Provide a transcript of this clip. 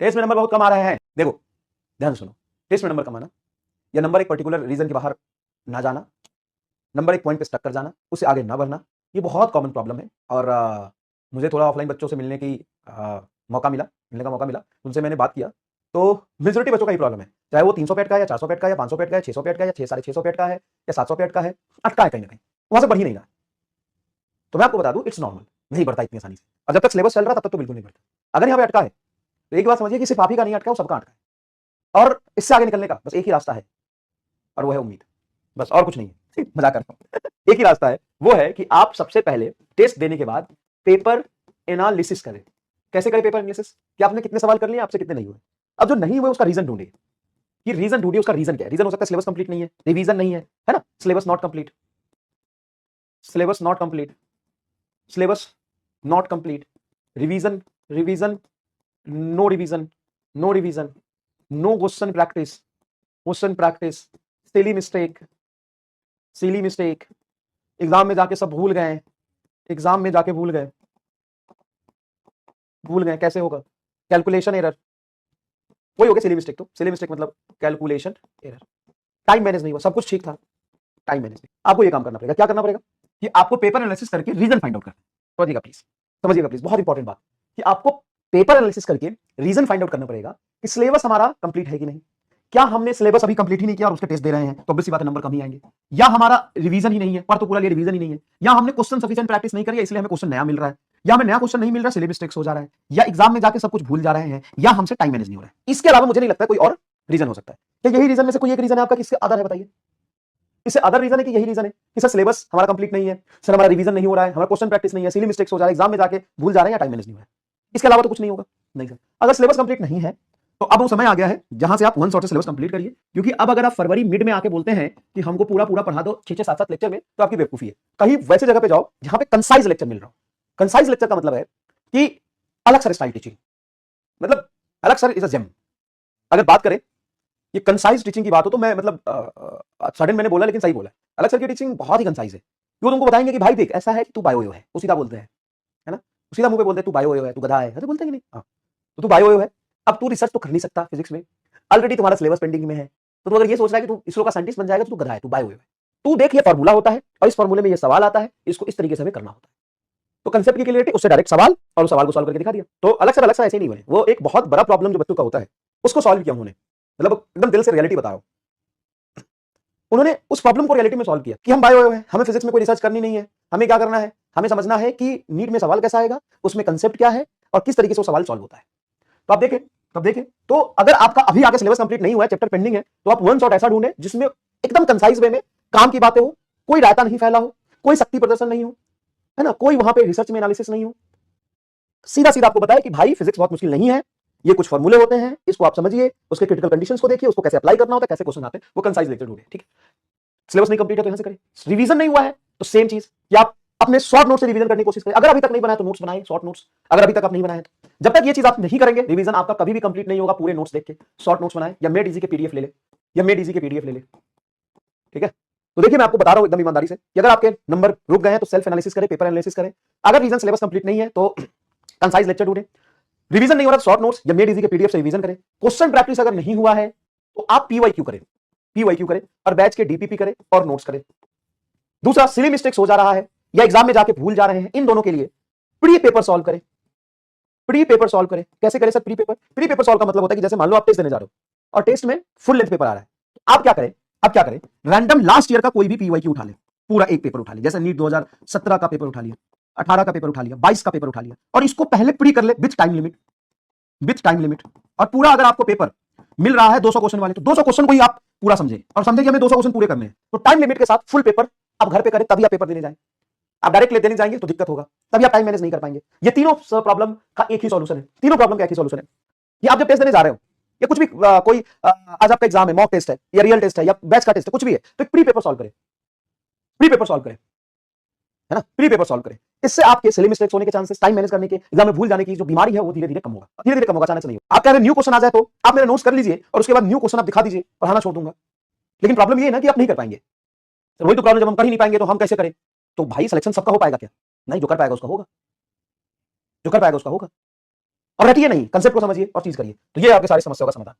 Test में number बहुत कम आ रहे हैं। देखो ध्यान से सुनो, टेस्ट में नंबर कम आना या नंबर एक पर्टिकुलर रीजन के बाहर ना जाना, नंबर एक पॉइंट पे स्टक कर जाना, उससे आगे ना बढ़ना, ये बहुत कॉमन प्रॉब्लम है। और मुझे थोड़ा ऑफलाइन बच्चों से मिलने का मौका मिला, उनसे मैंने बात किया, तो मेजोरिटी बच्चों का ही प्रॉब्लम है, चाहे वो 300 पेट का है या 400 पेट का है या 500 पेट का है, 600 पेट का है या 650 पेट का है या 700 पेट का है, अटका है कहीं ना कहीं, वहां से बढ़ ही नहीं रहा। तो मैं आपको बता दूं, इट्स नॉर्मल, नहीं बढ़ता इतनी आसानी से। और जब तक सिलेबस चल रहा तब तक तो बिल्कुल नहीं बढ़ता। अगर यहाँ पे अटका है तो एक बात समझिए कि सिर्फ आप ही का नहीं अटका, वो सबका अटका है। और इससे आगे निकलने का बस एक ही रास्ता है, और वो है उम्मीद, बस और कुछ नहीं है। मजाक कर रहा हूं। एक ही रास्ता है, वो है कि आप सबसे पहले टेस्ट देने के बाद पेपर एनालिसिस करें। कैसे करें पेपर एनालिसिस? कि आपने कितने सवाल कर लिए, आपसे कितने नहीं हुए। अब जो नहीं हुए उसका रीजन ढूंढिए, कि रीजन ढूंढिए, उसका रीजन क्या है। रीजन हो सकता है सिलेबस कंप्लीट नहीं है, रिवीजन नहीं है ना, syllabus not complete, syllabus not complete, syllabus not complete, revision, revision, no revision, no revision, no question practice, question practice, silly mistake, silly mistake, exam में जाके सब भूल गए, एग्जाम में जाके भूल गए, भूल गए, कैसे होगा, कैलकुलेशन एरर, वही हो गया सिली मिस्टेक। तो सिली मिस्टेक मतलब कैलकुलेशन एरर, टाइम मैनेज नहीं हुआ, सब कुछ ठीक था, टाइम मैनेज नहीं। आपको ये काम करना पड़ेगा, क्या करना पड़ेगा कि आपको पेपर एनालिसिस करके रीजन फाइंड आउट करना। समझिएगा प्लीज, समझिएगा प्लीज, बहुत इंपॉर्टेंट बात, कि आपको पेपर एनालिसिस करके रीजन फाइंड आउट करना पड़ेगा कि सिलेबस हमारा कंप्लीट है कि नहीं। क्या हमने सिलेबस अभी कंप्लीट ही नहीं किया और उसके टेस्ट दे रहे हैं, तो ऑब्वियस सी बात है नंबर कम ही आएंगे। या हमारा रिवीजन ही नहीं है, पर तो पूरा लिए रिवीजन ही नहीं है। या हमने क्वेश्चन सफिशिएंट प्रैक्टिस नहीं करी है, इसलिए हमें क्वेश्चन नया मिल रहा है। या हमें नया क्वेश्चन नहीं मिल रहा, सिलेबस मिस्टेक्स हो जा रहा है, या एग्जाम में जाके सब कुछ भूल जा रहे हैं, या हमसे टाइम मैनेज नहीं हो रहा है। इसके अलावा मुझे नहीं लगता कोई और रीजन हो सकता है। क्या यही रीजन में से कोई एक रीजन है आपका? किसके अदर है बताइए? इससे अदर रीजन है कि यही रीजन है कि सर सिलेबस हमारा कंप्लीट नहीं है, सर हमारा रिवीजन नहीं हो रहा है, हमारा क्वेश्चन प्रैक्टिस नहीं है, सिली मिस्टेक्स हो जा रहा है, एग्जाम में जाके भूल जा रहे हैं, या टाइम मैनेज नहीं हो रहा है। इसके अलावा तो कुछ नहीं होगा। नहीं सर, अगर सिलेबस कंप्लीट नहीं है तो अब वो समय आ गया है जहां से आप वन शॉट से सिलेबस कंप्लीट करिए। क्योंकि अब अगर आप फरवरी मिड में आके बोलते हैं कि हमको पूरा पूरा पढ़ा दो 6-7 लेक्चर में, तो आपकी बेवकूफी है। कहीं वैसे जगह पे जाओ जहां पे कंसाइज लेक्चर मिल रहा हो। कंसाइज लेक्चर का मतलब है कि अलग सर स्टाइल टीचिंग, मतलब अलग सर इज अ जेम। अगर बात करें ये कंसाइज टीचिंग की बात हो तो मैं मतलब सडन मैंने बोला लेकिन सही बोला, अलग सर की टीचिंग बहुत ही कंसाइज है। वो तुमको बताएंगे कि भाई देख ऐसा है कि तू बायो है, वो सीधा बोलते हैं, है ना, सीधा मुंह पे बोलते हैं तू बायो है, तू गधा है, ऐसे बोलते हैं कि नहीं? हाँ, तो तू बायो है। अब तू रिसर्च तो कर नहीं सकता फिजिक्स में, ऑलरेडी तुम्हारा सिलेबस पेंडिंग में है, तो तू अगर ये सोच रहा है कि तू इसरो का साइंटिस्ट बन जाएगा तो तू गधा है, तू बायो है। तू देख ये फॉर्मूला होता है और इस फॉर्मूले में ये सवाल आता है, इसको इस तरीके से हमें करना होता है। तो कंसेप्ट की क्लियरिटी, उससे डायरेक्ट सवाल और उस सवाल को सॉल्व करके दिखा दिया। तो अलग से ऐसे ही नहीं बने। वो एक बहुत बड़ा प्रॉब्लम जो बच्चों का होता है उसको सॉल्व किया उन्होंने, मतलब एकदम दिल से रियलिटी बता रहा हूं। उन्होंने उस प्रॉब्लम को रियलिटी में सॉल्व किया कि हम बायो है, हमें फिजिक्स में कोई रिसर्च करनी नहीं है, हमें क्या करना है, हमें समझना है कि नीट में सवाल कैसा आएगा, उसमें कंसेप्ट क्या है और किस तरीके से वो सवाल सॉल्व होता है। तो आप देखें, तब देखें। तो अगर आपका अभी आगे सिलेबस कंप्लीट नहीं हुआ है, चैप्टर पेंडिंग है, तो आप वन शॉट ऐसा ढूंढें जिसमें एकदम कंसाइज वे में काम की बातें हो, कोई रायता नहीं फैला हो, कोई शक्ति प्रदर्शन नहीं हो, है ना, कोई वहां पे रिसर्च में एनालिसिस नहीं हो। सीधा सीधा आपको बताया कि भाई फिजिक्स बहुत मुश्किल नहीं है, ये कुछ फॉर्मूले होते हैं, इसको आप समझिए, उसके क्रिटिकल कंडीशंस को देखिए, उसको कैसे अप्लाई करना होता है, कैसे क्वेश्चन आते हैं, वो कंसाइज लेक्चर ढूंढे। ठीक है, सिलेबस नहीं कंप्लीट है तो यहां से करें। रिवीजन नहीं हुआ है तो सेम चीज कि आप अपने शॉर्ट नोट से रिवीजन करने की कोशिश करें। अगर अभी तक नहीं बनाया तो नोट्स बनाए, शॉर्ट नोट्स। अगर अभी तक आप नहीं बनाए तो जब तक ये चीज आप नहीं करेंगे, रिवीजन आपका कभी भी कंप्लीट नहीं होगा। पूरे नोट्स देख के शॉर्ट नोट्स बनाए, या मेड इजी के पीडीएफ ले ले, या मेड इजी के पीडीएफ ले ले। ठीक है, तो देखिए मैं आपको बता रहा हूं एकदम ईमानदारी से कि अगर आपके नंबर रुक गए हैं तो सेल्फ एनालिसिस करें, पेपर एनालिसिस करें। अगर रीजन सिलेबस कंप्लीट नहीं है तो कंसाइज लेक्चर ढूंढें। रिवीजन नहीं हो रहा तो शॉर्ट नोट्स या मेड इजी के पीडीएफ से रिवीजन करें। क्वेश्चन प्रैक्टिस अगर नहीं हुआ है तो आप पीवाईक्यू करें, पीवाईक्यू करें और बैच के डीपीपी करें और नोट्स करें। दूसरा, सिली मिस्टेक्स हो जा रहा है या एग्जाम में जाके भूल जा रहे हैं, इन दोनों के लिए प्री पेपर सॉल्व करें। प्री पेपर सॉल्व करें। कैसे करें sir pre paper? Pre paper solve का मतलब होता है कि जैसे मान लो आप टेस्ट देने जा रहे हो और टेस्ट में फुल लेंथ पेपर आ रहा है, आप क्या करें, आप क्या करें, रैंडम लास्ट ईयर का कोई भी पीवाईक्यू उठा ले, पूरा एक पेपर उठा ले। जैसे नीट 2017 का पेपर उठा लिया, 18 का पेपर उठा लिया, 22 का पेपर उठा लिया, और इसको पहले प्री कर ले with time limit, with time limit. और पूरा अगर आपको पेपर मिल रहा है 200 क्वेश्चन वाले, तो 200 क्वेश्चन को ही आप पूरा समझे और समझे कि हमें 200 क्वेश्चन पूरे करने हैं, तो टाइम लिमिट के साथ फुल पेपर आप घर पे करें, तभी आप पेपर देने जाएं। आप डायरेक्ट देने जाएंगे तो दिक्कत होगा, तभी आप टाइम मैनेज नहीं कर पाएंगे। ये तीनों प्रॉब्लम का एक ही सॉल्यूशन है, तीनों प्रॉब्लम का एक ही सॉल्यूशन है। ये आप जब टेस्ट देने जा रहे हो, या कुछ भी कोई आज आपका एग्जाम है, मॉक टेस्ट है या रियल टेस्ट है या बैच का टेस्ट है, कुछ भी है, तो एक प्री पेपर सॉल्व करें, प्री पेपर सॉल्व करें, है ना, प्री पेपर सॉल्व करें। इससे आपके सिली मिस्टेक्स होने के चांसेस, टाइम मैनेज करने के, एग्जाम में भूल जाने की जो बीमारी है वो धीरे धीरे कम होगा, धीरे धीरे कम होगा, अचानक से नहीं होगा। आप कह रहे न्यू क्वेश्चन आ जाए तो आप मेरे नोट्स कर लीजिए और उसके बाद न्यू क्वेश्चन आप दिखा दीजिए, पढ़ाना छोड़ दूंगा। लेकिन प्रॉब्लम ये है ना कि आप नहीं कर पाएंगे। तो वही तो प्रॉब्लम, जब हम कर ही नहीं पाएंगे तो हम कैसे करें? तो भाई सिलेक्शन सबका हो पाएगा क्या? नहीं, जो कर पाएगा उसका होगा, जो कर पाएगा उसका होगा। और रटिए नहीं, कंसेप्ट को समझिए और चीज करिए, तो ये आपके सारी समस्याओं का समाधान।